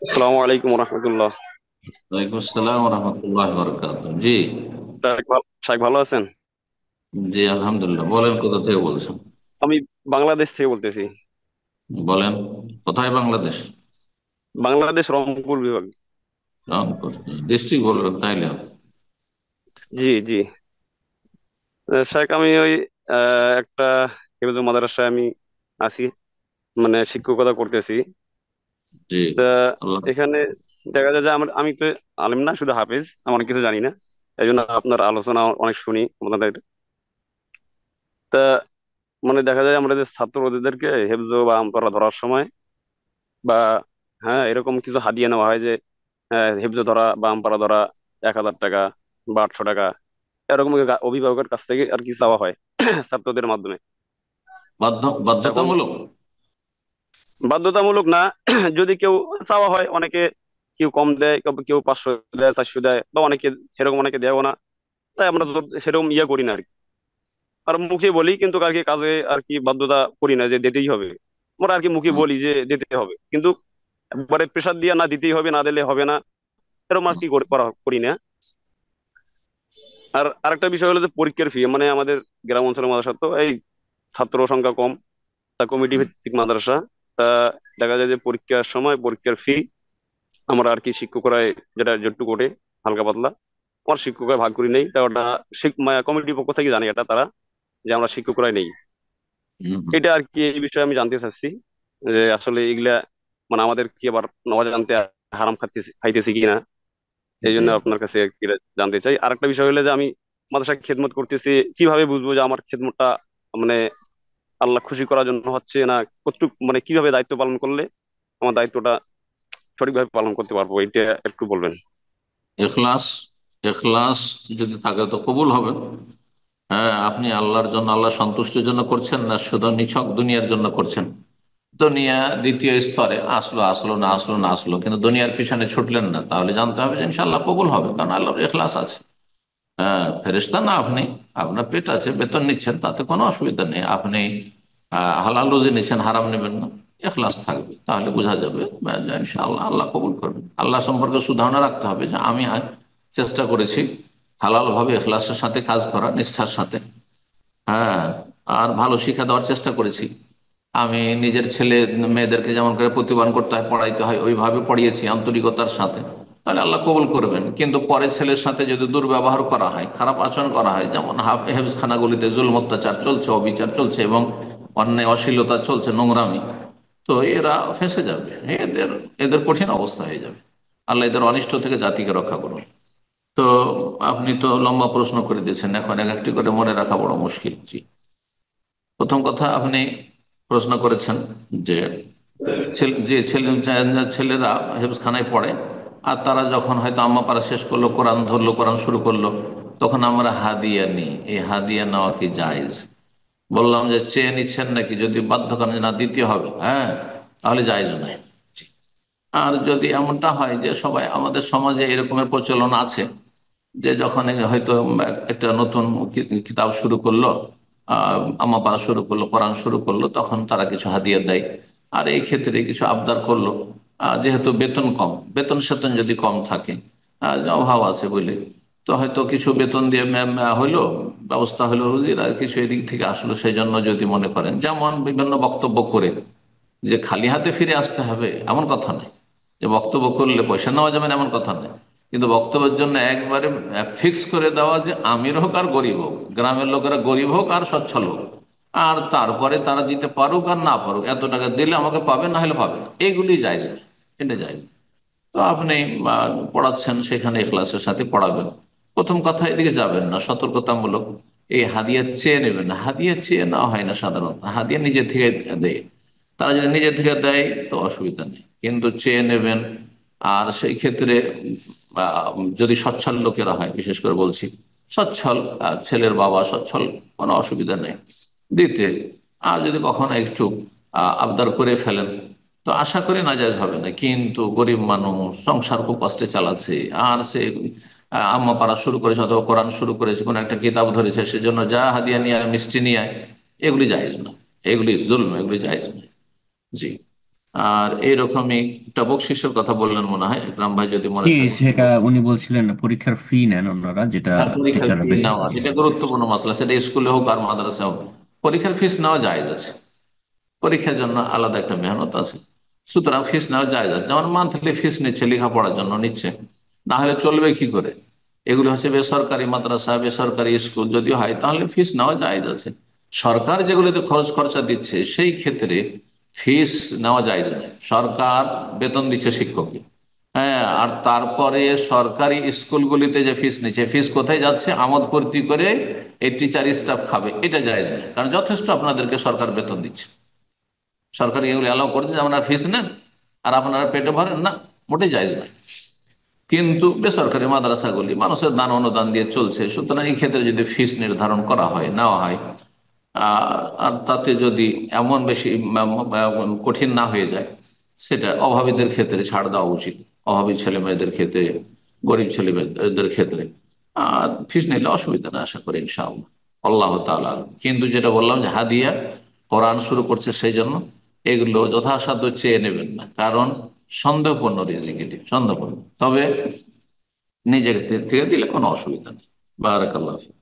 আসসালামু আলাইকুম রহমতুল্লাহ। ওয়ালাইকুম আসসালাম রহমতুল্লাহ বরকাত। জি। শাহেক ভালো আছেন? জি, আলহামদুলিল্লাহ। বলেন, কোথা থেকে বলছেন? আমি বাংলাদেশ থেকে বলতেছি। বলেন, কোথায় বাংলাদেশ? বাংলাদেশ রংপুর বিভাগ। রংপুর ডিস্ট্রিক্ট বলবেন তাইলে? জি জি। শাহেক আমি ওই একটা হিফজুল মাদ্রাসায় আমি আছি, মানে শিক্ষকতা করতেছি। জি। তা আল্লাহ। এখানে দেখা যায় যে আমি তো আলিম না, শুধু হাফেজ, আমি অনেক কিছু জানি না। এই জন্য আপনার আলোচনা অনেক শুনি আপনাদের। তা মানে দেখা যায় আমরা যে ছাত্রদেরকে হেফজ বা আমপারা ধরার সময় বা হ্যাঁ এরকম কিছু হাদিয়া নেওয়া হয় যে হেফজ ধরা বা আমপারা ধরা 1,000 টাকা বা 800 টাকা, এরকম অভিভাবকের কাছ থেকে আর কি চাওয়া হয় ছাত্রদের মাধ্যমে। এখন বাধ্যতামূলক? বাধ্যতামূলক না, যদি কেউ চাওয়া হয়, অনেকে কেউ কম দেয়, কেউ 500 দেয়, 400 দেয়, বা অনেকে সেরকম অনেকে দেয়ও না। তাই আমরা তো সেরকম ইয়ে করি না আর কি। আর মুখে বলি কিন্তু আর কি কাজে আর কি বাধ্যতা করি না যে দিতেই হবে। আমরা আর কি মুখে হুম, বলি যে দিতে হবে, কিন্তু একবারে প্রেশার দিয়ে না দিতেই হবে, না দিলে হবে না, এরকম আর হুম, কি করি না। আর আরেকটা বিষয় হলো যে পরীক্ষার ফি, মানে আমাদের গ্রাম অঞ্চলের মাদ্রাসা তো এই ছাত্র সংখ্যা কম, তা কমিটি হুম, ভিত্তিক মাদ্রাসা। তা দেখা যায় যে পরীক্ষার সময় পরীক্ষার ফি আমরা আর কি শিক্ষকরা যেটা যেটুকু করে হালকা পাতলা আমার শিক্ষকরা ভাগ করি নেই, তা ওটা কমিটির পক্ষ থেকে জানি এটা তারা, যে আমরা শিক্ষকরাই নেই। হুম, হুম। এটা আর কি এই বিষয়ে আমি জানতে চাচ্ছি যে আসলে এগুলা মানে আমাদের কি আবার নওয়াজ জানতে হারাম খাইতেছি কিনা। এই জি। জন্য আপনার কাছে আর কি এটা জানতে চাই। আরেকটা বিষয় হলো যে আমি মাদ্রাসায় খেদমত করতেছি, কিভাবে বুঝবো যে আমার খেদমতটা মানে আল্লাহ খুশি করার জন্য হচ্ছে না, কতটুক মানে কিভাবে দায়িত্ব পালন করলে আমার দায়িত্বটা সঠিকভাবে পালন করতে পারবো, এটা একটু বলবেন। এখলাস। এখলাস যদি থাকে তো কবুল হবে। হ্যাঁ, আপনি আল্লাহর জন্য, আল্লাহ সন্তুষ্টির জন্য করছেন, না শুধু নিছক দুনিয়ার জন্য করছেন? দুনিয়া দ্বিতীয় স্তরে আসলো, আসলো না আসলো না আসলো, কিন্তু দুনিয়ার পিছনে ছুটলেন না, তাহলে জানতে হবে যে ইনশাআল্লাহ কবুল হবে, কারণ আল্লাহর এখলাস আছে। হ্যাঁ, ফেরেশতা না আপনি। আপনার পেট আছে, বেতন নিচ্ছেন, তাতে কোনো অসুবিধা নেই। আপনি হালাল রুজি নিচ্ছেন, হারাম নেবেন না। এখলাস থাকবে, তাহলে বোঝা যাবে যে ইনশাআল্লাহ আল্লাহ কবুল করবেন। আল্লাহ সম্পর্কে সুধারণা রাখতে হবে যে আমি চেষ্টা করেছি হালাল ভাবে এখলাসের সাথে কাজ করা, নিষ্ঠার সাথে। হ্যাঁ, আর ভালো শিক্ষা দেওয়ার চেষ্টা করেছি। আমি নিজের ছেলে মেয়েদেরকে যেমন করে প্রতিপালন করতে হয়, পড়াইতে হয়, ওইভাবে পড়িয়েছি আন্তরিকতার সাথে। তাহলে আল্লাহ কবুল করবেন। কিন্তু পরে ছেলের সাথে যদি দুর্ব্যবহার করা হয়, খারাপ আচরণ করা হয়, যেমন হেফজখানাগুলিতে জুলম অত্যাচার চলছে, অবিচার চলছে এবং অন্যায় অশ্লীলতা চলছে, নোংরামি, তো এরা ফেঁসে যাবে। এদের এদের কঠিন অবস্থা হয়ে যাবে। আল্লাহ এদের অনিষ্ট থেকে জাতিকে রক্ষা করুন। তো আপনি তো লম্বা প্রশ্ন করে দিয়েছেন, এখন এক একটি করে মনে রাখা বড় মুশকিল। জি। প্রথম কথা, আপনি প্রশ্ন করেছেন যে ছেলেরা হেফজখানায় পড়ে, আর তারা যখন হয়তো আম্মা পাড়া শেষ করলো, কোরআন ধরলো, কোরআন শুরু করলো, তখন আমরা হাদিয়া নিই। এই হাদিয়া নেওয়া কি জায়েজ? বললাম যে চেয়ে নিচ্ছেন নাকি, যদি বাধ্যকারী না দিতে হবে, হ্যাঁ, তাহলে জায়েজ নয়। আর যদি এমনটা হয় যে সবাই আমাদের সমাজে এরকমের প্রচলন আছে, যে যখন হয়তো একটা নতুন কিতাব শুরু করলো, আম্মা পড়া শুরু করলো, কোরআন শুরু করলো, তখন তারা কিছু হাদিয়া দেয়। আর এই ক্ষেত্রে কিছু আবদার করলো, যেহেতু বেতন কম, বেতন সেতন যদি কম থাকে, যে অভাব আছে বলে, তো হয়তো কিছু বেতন দিয়ে হইলো, ব্যবস্থা হলো রুজির, আর কিছু এদিক থেকে আসলো, সেই জন্য যদি মনে করেন, যেমন বিভিন্ন বক্তব্য করে যে খালি হাতে ফিরে আসতে হবে এমন কথা নয়, যে বক্তব্য করলে পয়সা নেওয়া যাবে না এমন কথা নয়, কিন্তু বক্তব্যের জন্য একবারে ফিক্স করে দেওয়া যে আমির হোক আর গরিব হোক, গ্রামের লোকেরা গরিব হোক আর সচ্ছল হোক, আর তারপরে তারা দিতে পারুক আর না পারুক, এত টাকা দিলে আমাকে পাবে, না হলে পাবে না, এগুলি যায় না। এটা যায় না। তো আপনি পড়াচ্ছেন, সেখানে এখলাসের সাথে পড়াবেন। প্রথম কথা, এদিকে যাবেন না, সতর্কতামূলক। এই হাদিয়া চেয়ে নেবেন না, হাদিয়া চেয়ে নেওয়া হয় না সাধারণত, হাদিয়া নিজে থেকে দেয়। তারা যদি নিজে থেকে দেয় তো অসুবিধা নেই, কিন্তু চেয়ে নেবেন। আর সেই ক্ষেত্রে যদি সচ্ছল লোকেরা হয়, বিশেষ করে বলছি, সচ্ছল ছেলের বাবা সচ্ছল, কোনো অসুবিধা নেই দিতে। আর যদি কখনো একটু আবদার করে ফেলেন, তো আশা করি নাজায়জ হবে না। কিন্তু গরিব মানুষ, সংসার খুব কষ্টে চালাচ্ছে, আর সে আম্মা পাড়া শুরু করেছে অথবা কোরআন শুরু করেছে, কোনো একটা কিতাব ধরেছে, সেজন্য যা হাদিয়া নিয়ে আয়, মিষ্টি নিয়ে আয়, এগুলি জায়েজ না। এগুলি জুলম, এগুলি জায়েজ না। জি। আর এইরকমই একটা বকশিসের কথা বললেন মনে হয় ইকরাম ভাই, যদি মনে জি, থাকে। সেটা উনি বলছিলেন পরীক্ষার ফি নেন ওনারা, যেটা হ্যাঁ, পরীক্ষার টিচাররা ফি বেতন। নেওয়া জি। এটা গুরুত্বপূর্ণ মাসলা, সেটা স্কুলে হোক আর মাদ্রাসা হোক। পরীক্ষার ফিস নেওয়া জায়েজ আছে, পরীক্ষার জন্য আলাদা একটা মেহনত আছে, সুতরাং ফিস নেওয়া জায়েজ আছে। যেমন মান্থলি ফিস নিচ্ছে, লেখাপড়ার জন্য নিচ্ছে, না হলে চলবে কি করে? এগুলো হচ্ছে বেসরকারি মাদ্রাসা, বেসরকারি স্কুল যদি হয় তাহলে ফিস নেওয়া জায়েজ আছে। সরকার যেগুলোতে খরচ খরচা দিচ্ছে সেই ক্ষেত্রে ফিস নেওয়া জায়েজ নয়। সরকার বেতন দিচ্ছে শিক্ষককে, হ্যাঁ, আর তারপরে সরকারি স্কুলগুলিতে যে ফিস নিচ্ছে, ফিস কোথায় যাচ্ছে? আমোদ ফুর্তি করে এই টিচার স্টাফ খাবে, এটা জায়েজ নয়। কারণ যথেষ্ট আপনাদেরকে সরকার বেতন দিচ্ছে, সরকার এগুলো অ্যালাউ করছে যে আপনারা ফিস নেন আর আপনারা পেটে ভরেন না, মোটেই জায়েজ নয়। কিন্তু বেসরকারি মাদ্রাসাগুলি মানুষের দান অনুদান দিয়ে চলছে, সুতরাং এই ক্ষেত্রে যদি ফিস নির্ধারণ করা হয়, নেওয়া হয়, আর তাতে যদি এমন বেশি কঠিন না হয়ে যায়, সেটা অভাবীদের ক্ষেত্রে ছাড় দেওয়া উচিত। অভাবী ছেলে মেয়েদের ক্ষেত্রে, গরিব ছেলে মেয়েদের ক্ষেত্রে ফিস নিলে অসুবিধা না, আশা করি ইনশাআল্লাহ। আল্লাহ তাআলা আলাম। কিন্তু যেটা বললাম যে হাদিয়া, কোরআন শুরু করছে সেই জন্য এগুলো যথাসাধ্য চেয়ে নেবেন না, কারণ সন্দেহপূর্ণ রিজিক, এটি সন্দেহপূর্ণ। তবে নিজের থেকে দিলে কোনো অসুবিধা নেই। বারাকাল্লাহ ফিক।